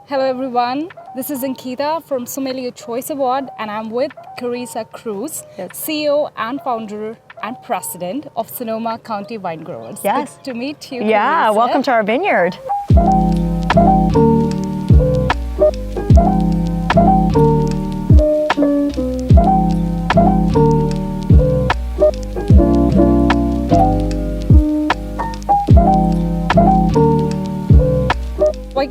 Hello everyone, this is Ankita from Sommeliers Choice Awards and I'm with Karissa Kruse, CEO and founder and president of Sonoma County Winegrowers. Yes. Good to meet you, Yeah, Karissa. welcome to our vineyard.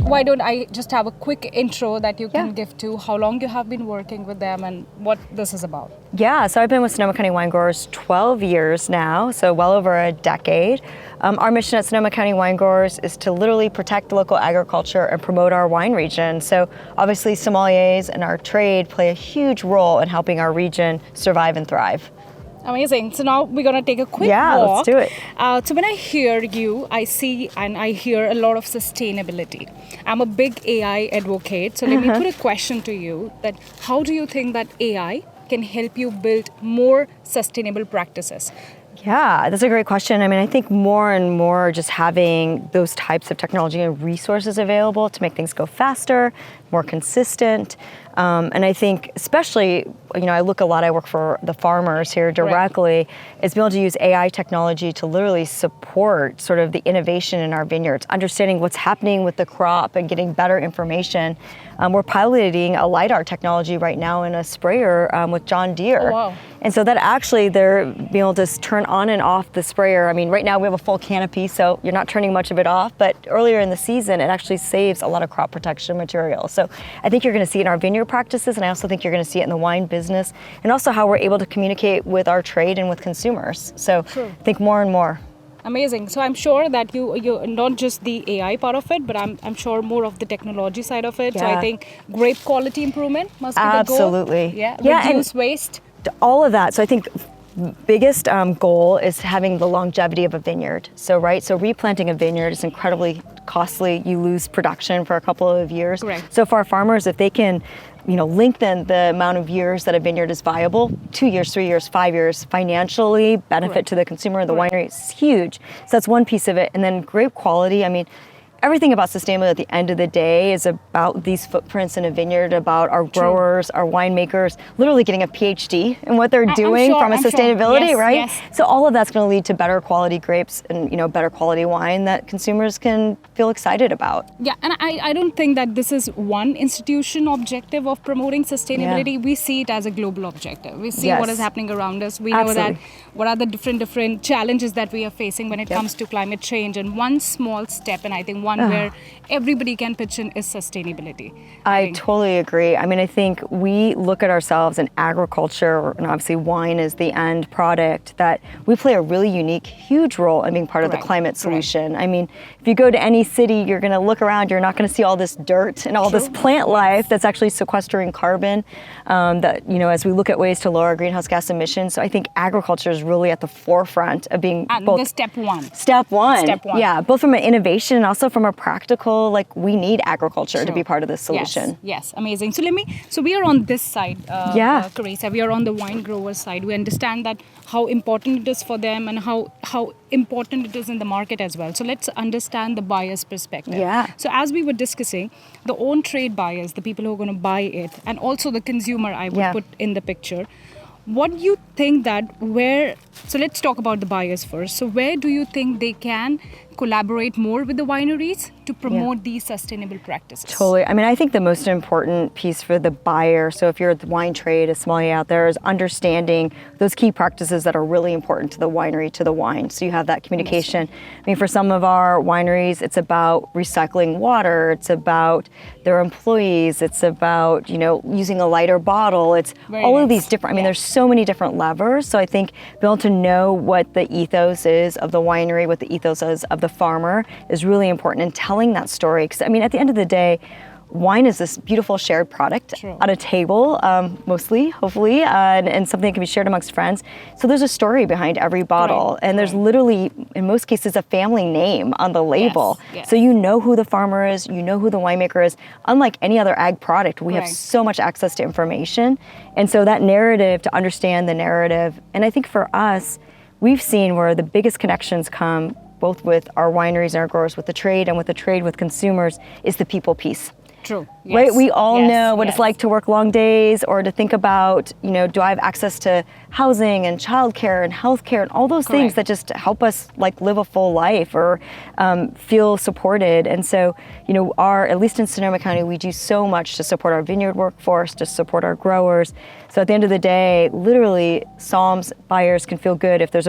Why don't I just have a quick intro that you can give to how long you have been working with them and what this is about? Yeah, so I've been with Sonoma County Winegrowers 12 years now, so well over a decade. Our mission at Sonoma County Winegrowers is to literally protect local agriculture and promote our wine region. So obviously sommeliers and our trade play a huge role in helping our region survive and thrive. Amazing. So now we're going to take a quick walk. Yeah, let's do it. So when I hear you, I see and I hear a lot of sustainability. I'm a big AI advocate. So let me put a question to you that how do you think that AI can help you build more sustainable practices? Yeah, that's a great question. I mean, I think more and more just having those types of technology and resources available to make things go faster, more consistent. And I think especially, I work for the farmers here directly, is being able to use AI technology to literally support sort of the innovation in our vineyards, understanding what's happening with the crop and getting better information. We're piloting a LiDAR technology right now in a sprayer with John Deere. Oh, wow. And so that actually they're being able to turn on and off the sprayer. I mean, right now we have a full canopy, so you're not turning much of it off, but earlier in the season, it actually saves a lot of crop protection material. So I think you're gonna see it in our vineyard practices, and I also think you're gonna see it in the wine business, and also how we're able to communicate with our trade and with consumers. So I think more and more. Amazing. So I'm sure that you not just the AI part of it, but I'm sure more of the technology side of it. Yeah. So I think grape quality improvement must be the goal. Absolutely. Yeah. Reduce And waste. all of that. So I think biggest goal is having the longevity of a vineyard. So replanting a vineyard is incredibly costly. You lose production for a couple of years. Correct. So for our farmers, if they can lengthen the amount of years that a vineyard is viable, 2 years, 3 years, 5 years, financially benefit to the consumer, the winery is huge. So that's one piece of it. And then grape quality, I mean, everything about sustainability at the end of the day is about these footprints in a vineyard, about our growers, our winemakers, literally getting a PhD in what they're doing from a sustainability, Yes, right? yes. So all of that's going to lead to better quality grapes and better quality wine that consumers can feel excited about. Yeah, and I don't think that this is one institution objective of promoting sustainability. We see it as a global objective. We see what is happening around us. We know that what are the different challenges that we are facing when it comes to climate change. And one small step, and I think one where everybody can pitch in is sustainability. I totally agree. I mean, I think we look at ourselves in agriculture, and obviously wine is the end product, that we play a really unique, huge role in being part of the climate solution. I mean, if you go to any city, you're going to look around, you're not going to see all this dirt and all this plant life that's actually sequestering carbon, as we look at ways to lower greenhouse gas emissions. So I think agriculture is really at the forefront of being both the step one. Step one. Yeah, both from an innovation and also from a practical, we need agriculture to be part of this solution. Yes, amazing. So we are on this side, Karissa. We are on the wine grower side. We understand that how important it is for them and how important it is in the market as well. So let's understand the buyer's perspective. Yeah. So as we were discussing, the own trade buyers, the people who are going to buy it, and also the consumer, I would put in the picture. What do you think so let's talk about the buyers first. So where do you think they can collaborate more with the wineries to promote these sustainable practices? Totally. I mean, I think the most important piece for the buyer, so if you're the wine trade, a sommelier out there, is understanding those key practices that are really important to the winery, to the wine. So you have that communication. I mean, for some of our wineries, it's about recycling water. It's about their employees. It's about, using a lighter bottle. It's all of these different, I mean, there's so many different levers. So I think being able to know what the ethos is of the winery, what the ethos is of the farmer is really important in telling that story. Because I mean, at the end of the day, wine is this beautiful shared product on a table, mostly, hopefully, and something that can be shared amongst friends. So there's a story behind every bottle, and there's literally, in most cases, a family name on the label. So you know who the farmer is, you know who the winemaker is. Unlike any other ag product, we have so much access to information. And so that narrative, to understand the narrative, and I think for us, we've seen where the biggest connections come both with our wineries and our growers, with the trade, and with the trade with consumers, is the people piece. True. Yes. Right? We all know what yes. it's like to work long days, or to think about, do I have access to housing and childcare and healthcare and all those things that just help us like live a full life or feel supported. And so, at least in Sonoma County, we do so much to support our vineyard workforce, to support our growers. So at the end of the day, literally, Soms buyers can feel good if there's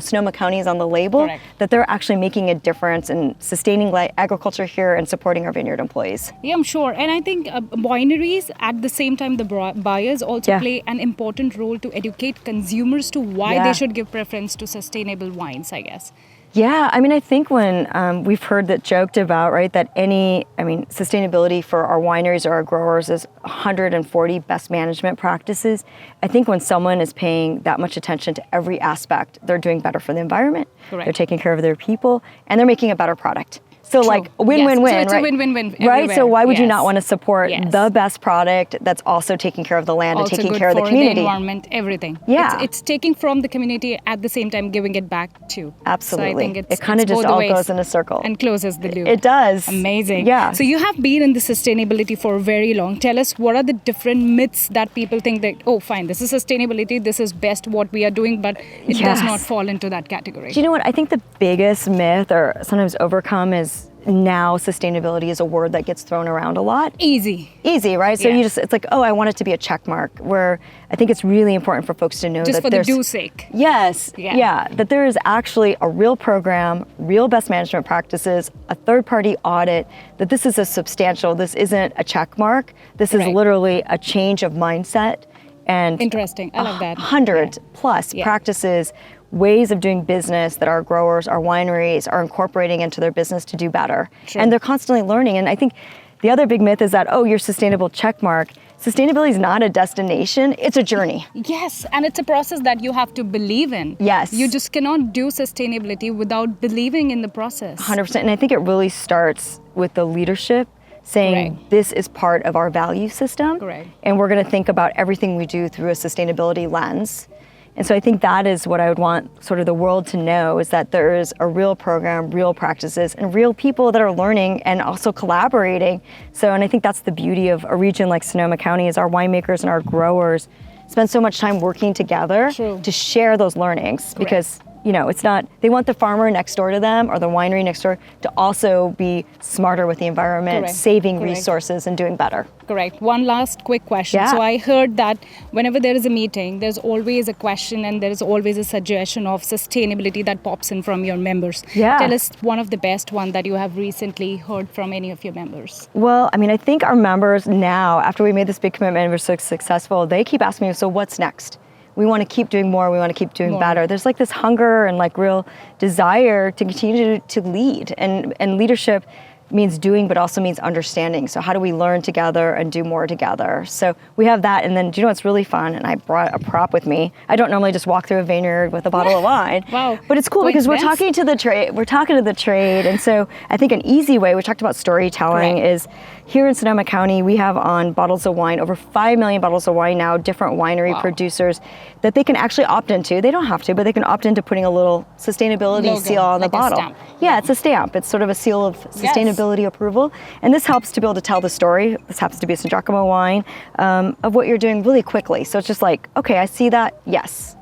Sonoma County is on the label, that they're actually making a difference in sustaining agriculture here and supporting our vineyard employees. Yeah, I'm sure. And I think wineries, at the same time, the buyers also play an important role to educate consumers to why they should give preference to sustainable wines, I guess. Yeah, I think when we've heard that joked about, right, that sustainability for our wineries or our growers is 140 best management practices. I think when someone is paying that much attention to every aspect, they're doing better for the environment, they're taking care of their people, and they're making a better product. So like win-win-win, so it's right? a win-win-win Right, everywhere. so why would you not want to support the best product that's also taking care of the land also and taking good care of the community? The environment, everything. Yeah. It's taking from the community at the same time giving it back too. Absolutely. So I think it kind of just all goes in a circle. And closes the loop. It does. Amazing. Yeah. So you have been in the sustainability for very long. Tell us, what are the different myths that people think that, oh, fine, this is sustainability, this is best what we are doing, but it does not fall into that category. Do you know what? I think the biggest myth, or sometimes overcome, is now sustainability is a word that gets thrown around a lot. Easy, right? So it's like, oh, I want it to be a check mark, where I think it's really important for folks to know just that for the do's sake. Yes, that there is actually a real program, real best management practices, a third-party audit, that this is this isn't a check mark. This is literally a change of mindset. And interesting, I love that. 100 plus practices, ways of doing business that our growers, our wineries are incorporating into their business to do better. True. And they're constantly learning. And I think the other big myth is that, oh, you're sustainable check mark. Sustainability is not a destination, it's a journey. Yes, and it's a process that you have to believe in. Yes. You just cannot do sustainability without believing in the process. 100%. And I think it really starts with the leadership saying this is part of our value system. And we're going to think about everything we do through a sustainability lens. And so I think that is what I would want sort of the world to know, is that there is a real program, real practices, and real people that are learning and also collaborating. And I think that's the beauty of a region like Sonoma County, is our winemakers and our growers spend so much time working together to share those learnings. Because it's not, they want the farmer next door to them or the winery next door to also be smarter with the environment, saving resources and doing better. Correct. One last quick question. So I heard that whenever there is a meeting, there's always a question and there is always a suggestion of sustainability that pops in from your members. Tell us one of the best one that you have recently heard from any of your members. Well, I think our members now, after we made this big commitment and we're so successful, they keep asking me, so what's next? We want to keep doing more. We want to keep doing better. There's like this hunger and like real desire to continue to lead. And leadership means doing, but also means understanding. So how do we learn together and do more together? So we have that. And then, do you know what's really fun? And I brought a prop with me. I don't normally just walk through a vineyard with a bottle of wine. But it's cool because we're talking to the trade. We're talking to the trade. And so I think an easy way, we talked about storytelling, is here in Sonoma County, we have on bottles of wine, over 5 million bottles of wine now, different winery producers that they can actually opt into. They don't have to, but they can opt into putting a little sustainability logo, seal on the bottle. Stamp. Yeah, it's a stamp. It's sort of a seal of sustainability approval. And this helps to be able to tell the story. This happens to be a San Giacomo wine, of what you're doing really quickly. So it's just like, okay, I see that. Yes.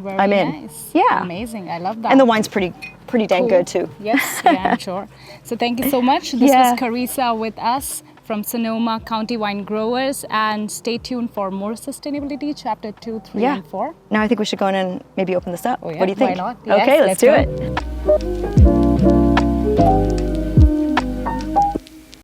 I'm in. Nice. Yeah. Amazing. I love that. And the wine's pretty dang good too. Yes, I'm sure. So thank you so much. This was Karissa with us from Sonoma County Winegrowers, and stay tuned for more sustainability, chapter 2, 3, and 4. Now I think we should go in and maybe open this up. Oh, yeah. What do you think? Why not? Yes, Okay, let's do it.